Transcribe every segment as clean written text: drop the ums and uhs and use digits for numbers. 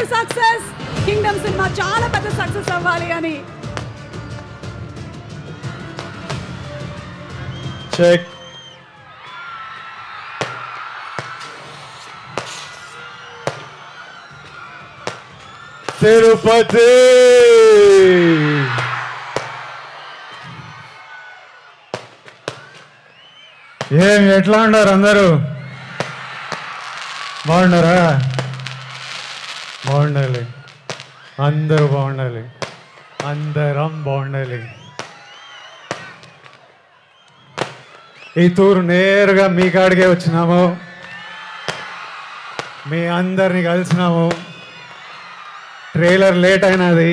Super success. Kingdom cinema చాలా పెద్ద success అవ్వాలి అని. చెక్. తిరుపతి ఏం ఎట్లా ఉన్నారు అందరూ? బాగున్నారా? బాగుండాలి, అందరూ బాగుండాలి, అందరం బాగుండాలి. ఈ తూరు నేరుగా మీ కాడికే వచ్చినాము, మీ అందరిని కలిసినాము. ట్రైలర్ లేట్ అయినది,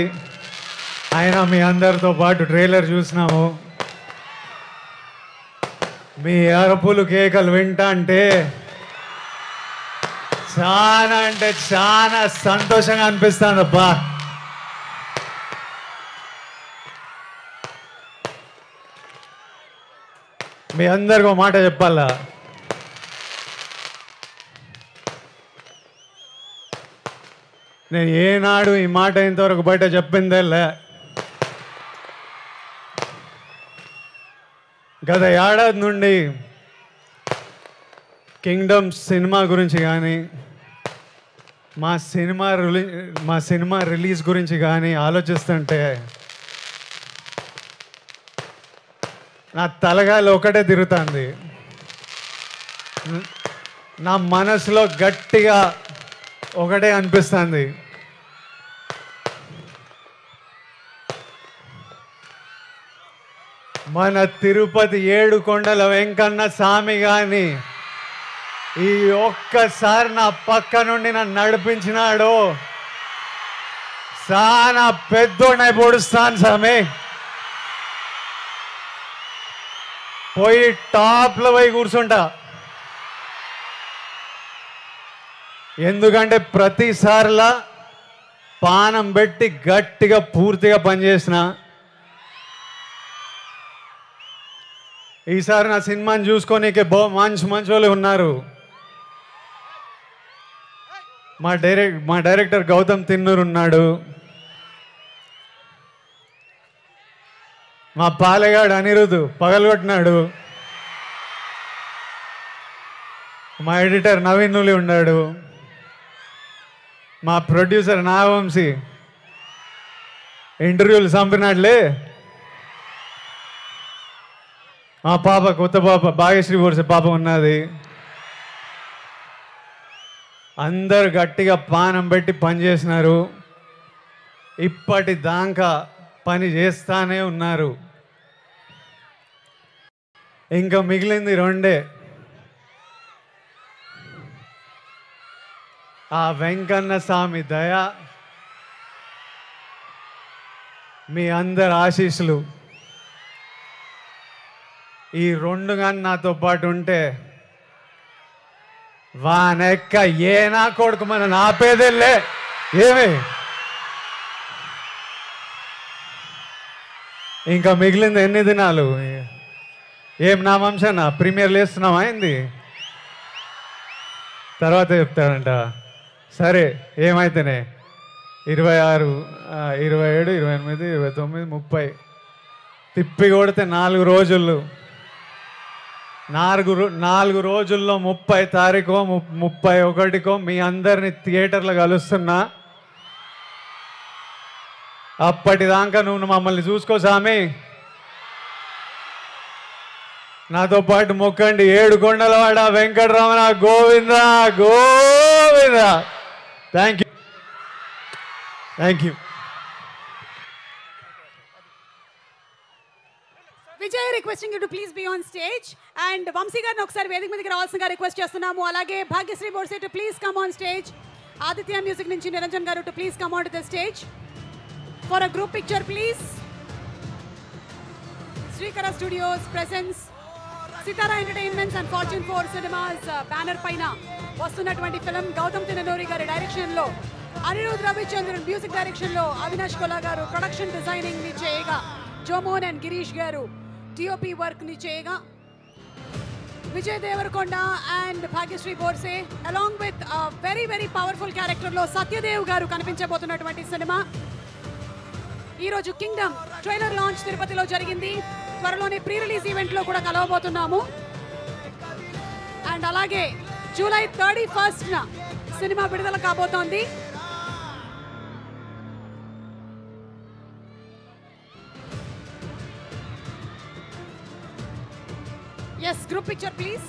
అయినా మీ అందరితో పాటు ట్రైలర్ చూసినాము. మీ అరుపులు కేకలు వింటా అంటే చాలా సంతోషంగా అనిపిస్తుంది అబ్బా. మీ అందరికీ ఒక మాట చెప్పాలా, నేను ఏనాడు ఈ మాట ఇంతవరకు బయట చెప్పిందేలే. గత ఏడాది నుండి కింగ్డమ్ సినిమా గురించి కానీ మా సినిమా రిలీజ్ గురించి కానీ ఆలోచిస్తుంటే నా తలగాలి ఒకటే తిరుగుతుంది. నా మనసులో గట్టిగా ఒకటే అనిపిస్తుంది, మన తిరుపతి ఏడుకొండల వెంకన్న స్వామి గాని ఈ ఒక్కసారి నా పక్క నుండి నన్ను నడిపించినాడు. చాలా పెద్దోడినై పొడుస్తాను స్వామి, పోయి టాప్లో పోయి కూర్చుంటా. ఎందుకంటే ప్రతిసారిలా పానం పెట్టి గట్టిగా పూర్తిగా పనిచేసిన. ఈసారి నా సినిమాని చూసుకోనీకే మంచి వాళ్ళు ఉన్నారు. మా డైరెక్టర్ గౌతమ్ తిన్నూరు ఉన్నాడు, మా పాలెగాడు అనిరుద్ పగలగొట్టినాడు, మా ఎడిటర్ నవీన్ నులి ఉన్నాడు, మా ప్రొడ్యూసర్ నాగవంశీ ఇంటర్వ్యూలు చంపినాడులే, మా పాప కొత్త పాప భాగ్యశ్రీ బోర్సే పాప ఉన్నది. అందరు గట్టిగా పానం పెట్టి పని చేసినారు, ఇప్పటిదాకా పని చేస్తానే ఉన్నారు. ఇంకా మిగిలింది రెండే, ఆ వెంకన్న స్వామి దయ, మీ అందరి ఆశీస్సులు. ఈ రెండు కానీ నాతో పాటు ఉంటే వానెక్క ఏ నా కొడుకు మన ఆపేదేలే. ఏమి ఇంకా మిగిలింది ఎన్ని దినాలు? ఏం నా వంశనా ప్రీమియర్లు వేస్తున్నావా అయింది, తర్వాత చెప్తాడంట. సరే ఏమైతేనే 26, 27, 28, 29, 30 తిప్పి కొడితే 4 రోజులు. 4 రోజుల్లో 30 తారీఖో 31కో మీ అందరిని థియేటర్లో కలుస్తున్నా. అప్పటిదాకా నువ్వు మమ్మల్ని చూసుకో స్వామి. నాతో పాటు మొక్కండి, ఏడుకొండలవాడ Venkataramana Govinda Govinda. Thank you. Vijay requesting you to please be on stage. And Vamsi గారిని ఒకసారి వేదిక మీదకి రావాల్సిందిగా రిక్వెస్ట్ చేస్తున్నాము. అలాగే Bhagyashri Borse to please come on stage. Aditya Music నుంచి Niranjan garu to please come on to the stage for a group picture please. Srikara Studios presents Sithara Entertainments and Fortune 4 Cinemas banner పైన వస్తున్నటువంటి ఫిల్మ్ గౌతమ్ తిన్ననూరి గారి డైరెక్షన్లో, అనిరుద్ రవిచంద్రన్ మ్యూజిక్ డైరెక్షన్లో, అవినాష్ కొలా గారు ప్రొడక్షన్ డిజైనింగ్ ని చేయగా, జోమోన్ అండ్ గిరీష్ గారు టిఓపి వర్క్ ని చేయగా, Vijay Deverakonda and Bhagyashri Borse along with very very powerful character లో సత్యదేవ్ గారు కనిపించబోతున్నటువంటి సినిమా. ఈ రోజు కింగ్డమ్ ట్రైలర్ లాంచ్ తిరుపతిలో జరిగింది. త్వరలోనే ప్రీ రిలీజ్ ఈవెంట్ లో కూడా కలవబోతున్నాము. అండ్ అలాగే జూలై 31st సినిమా విడుదల కాబోతోంది. Yes, group picture please.